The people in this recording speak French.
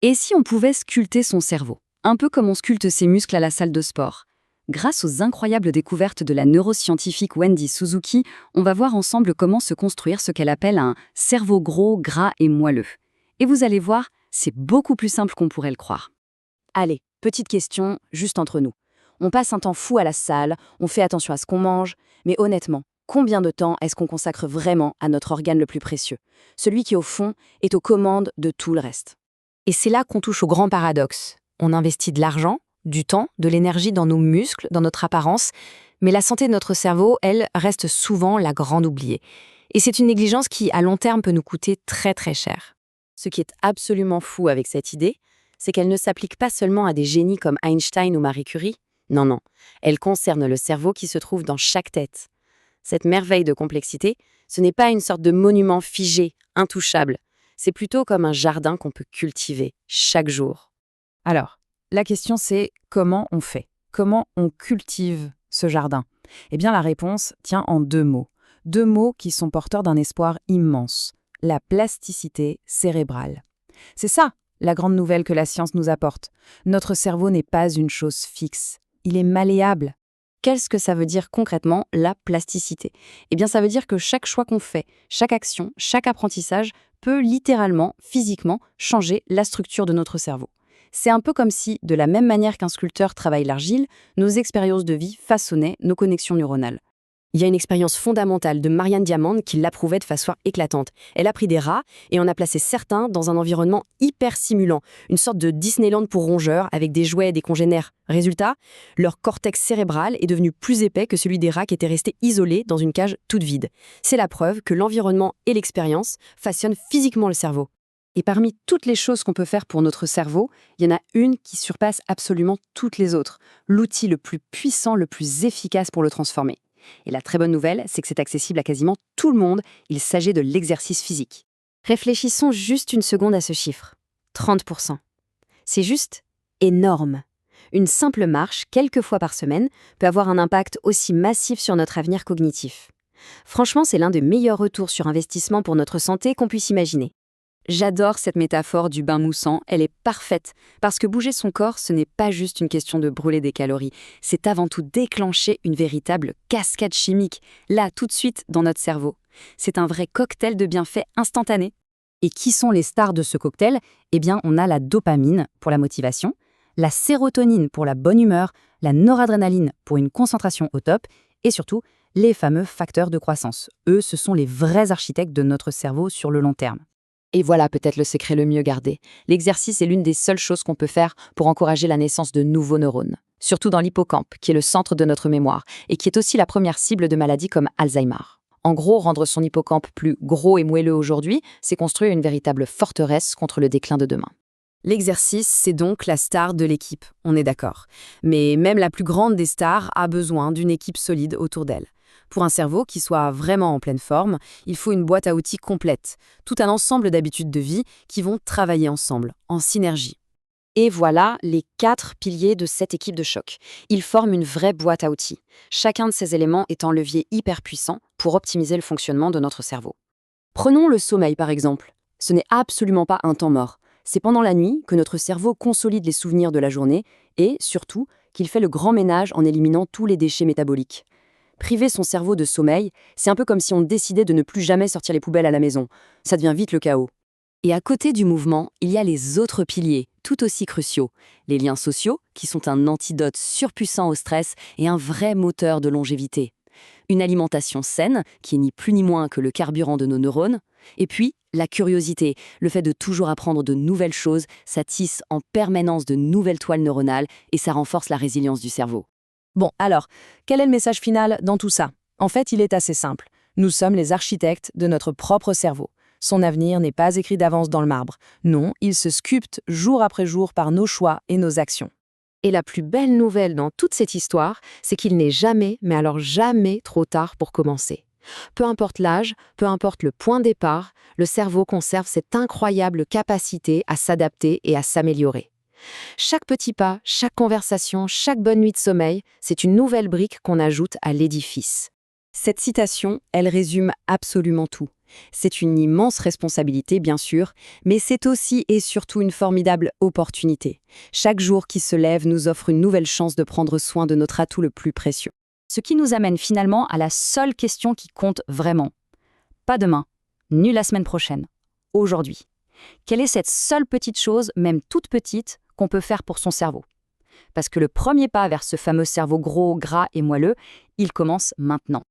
Et si on pouvait sculpter son cerveau, un peu comme on sculpte ses muscles à la salle de sport? Grâce aux incroyables découvertes de la neuroscientifique Wendy Suzuki, on va voir ensemble comment se construire ce qu'elle appelle un cerveau gros, gras et moelleux. Et vous allez voir, c'est beaucoup plus simple qu'on pourrait le croire. Allez, petite question, juste entre nous. On passe un temps fou à la salle, on fait attention à ce qu'on mange, mais honnêtement, combien de temps est-ce qu'on consacre vraiment à notre organe le plus précieux? Celui qui, au fond, est aux commandes de tout le reste. Et c'est là qu'on touche au grand paradoxe. On investit de l'argent, du temps, de l'énergie dans nos muscles, dans notre apparence, mais la santé de notre cerveau, elle, reste souvent la grande oubliée. Et c'est une négligence qui, à long terme, peut nous coûter très très cher. Ce qui est absolument fou avec cette idée, c'est qu'elle ne s'applique pas seulement à des génies comme Einstein ou Marie Curie. Non, non, elle concerne le cerveau qui se trouve dans chaque tête. Cette merveille de complexité, ce n'est pas une sorte de monument figé, intouchable. C'est plutôt comme un jardin qu'on peut cultiver chaque jour. Alors, la question c'est comment on fait? Comment on cultive ce jardin? Eh bien, la réponse tient en deux mots. Deux mots qui sont porteurs d'un espoir immense. La plasticité cérébrale. C'est ça, la grande nouvelle que la science nous apporte. Notre cerveau n'est pas une chose fixe. Il est malléable. Qu'est-ce que ça veut dire concrètement, la plasticité? Eh bien, ça veut dire que chaque choix qu'on fait, chaque action, chaque apprentissage peut littéralement, physiquement, changer la structure de notre cerveau. C'est un peu comme si, de la même manière qu'un sculpteur travaille l'argile, nos expériences de vie façonnaient nos connexions neuronales. Il y a une expérience fondamentale de Marianne Diamande qui l'approuvait de façon éclatante. Elle a pris des rats et en a placé certains dans un environnement hyper stimulant, une sorte de Disneyland pour rongeurs avec des jouets et des congénères. Résultat, leur cortex cérébral est devenu plus épais que celui des rats qui étaient restés isolés dans une cage toute vide. C'est la preuve que l'environnement et l'expérience façonnent physiquement le cerveau. Et parmi toutes les choses qu'on peut faire pour notre cerveau, il y en a une qui surpasse absolument toutes les autres, l'outil le plus puissant, le plus efficace pour le transformer. Et la très bonne nouvelle, c'est que c'est accessible à quasiment tout le monde, il s'agit de l'exercice physique. Réfléchissons juste une seconde à ce chiffre. 30%. C'est juste énorme. Une simple marche, quelques fois par semaine, peut avoir un impact aussi massif sur notre avenir cognitif. Franchement, c'est l'un des meilleurs retours sur investissement pour notre santé qu'on puisse imaginer. J'adore cette métaphore du bain moussant, elle est parfaite, parce que bouger son corps, ce n'est pas juste une question de brûler des calories, c'est avant tout déclencher une véritable cascade chimique, là, tout de suite, dans notre cerveau. C'est un vrai cocktail de bienfaits instantanés. Et qui sont les stars de ce cocktail? Eh bien, on a la dopamine pour la motivation, la sérotonine pour la bonne humeur, la noradrénaline pour une concentration au top, et surtout, les fameux facteurs de croissance. Eux, ce sont les vrais architectes de notre cerveau sur le long terme. Et voilà peut-être le secret le mieux gardé. L'exercice est l'une des seules choses qu'on peut faire pour encourager la naissance de nouveaux neurones. Surtout dans l'hippocampe, qui est le centre de notre mémoire, et qui est aussi la première cible de maladies comme Alzheimer. En gros, rendre son hippocampe plus gros et moelleux aujourd'hui, c'est construire une véritable forteresse contre le déclin de demain. L'exercice, c'est donc la star de l'équipe, on est d'accord. Mais même la plus grande des stars a besoin d'une équipe solide autour d'elle. Pour un cerveau qui soit vraiment en pleine forme, il faut une boîte à outils complète, tout un ensemble d'habitudes de vie qui vont travailler ensemble, en synergie. Et voilà les 4 piliers de cette équipe de choc. Ils forment une vraie boîte à outils. Chacun de ces éléments est un levier hyper puissant pour optimiser le fonctionnement de notre cerveau. Prenons le sommeil par exemple. Ce n'est absolument pas un temps mort. C'est pendant la nuit que notre cerveau consolide les souvenirs de la journée et, surtout, qu'il fait le grand ménage en éliminant tous les déchets métaboliques. Priver son cerveau de sommeil, c'est un peu comme si on décidait de ne plus jamais sortir les poubelles à la maison. Ça devient vite le chaos. Et à côté du mouvement, il y a les autres piliers, tout aussi cruciaux. Les liens sociaux, qui sont un antidote surpuissant au stress et un vrai moteur de longévité. Une alimentation saine, qui est ni plus ni moins que le carburant de nos neurones. Et puis, la curiosité, le fait de toujours apprendre de nouvelles choses, ça tisse en permanence de nouvelles toiles neuronales et ça renforce la résilience du cerveau. Bon, alors, quel est le message final dans tout ça? En fait, il est assez simple. Nous sommes les architectes de notre propre cerveau. Son avenir n'est pas écrit d'avance dans le marbre. Non, il se sculpte jour après jour par nos choix et nos actions. Et la plus belle nouvelle dans toute cette histoire, c'est qu'il n'est jamais, mais alors jamais trop tard pour commencer. Peu importe l'âge, peu importe le point de départ, le cerveau conserve cette incroyable capacité à s'adapter et à s'améliorer. Chaque petit pas, chaque conversation, chaque bonne nuit de sommeil, c'est une nouvelle brique qu'on ajoute à l'édifice. Cette citation, elle résume absolument tout. C'est une immense responsabilité, bien sûr, mais c'est aussi et surtout une formidable opportunité. Chaque jour qui se lève nous offre une nouvelle chance de prendre soin de notre atout le plus précieux. Ce qui nous amène finalement à la seule question qui compte vraiment. Pas demain, ni la semaine prochaine. Aujourd'hui. Quelle est cette seule petite chose, même toute petite, qu'on peut faire pour son cerveau? Parce que le premier pas vers ce fameux cerveau gros, gras et moelleux, il commence maintenant.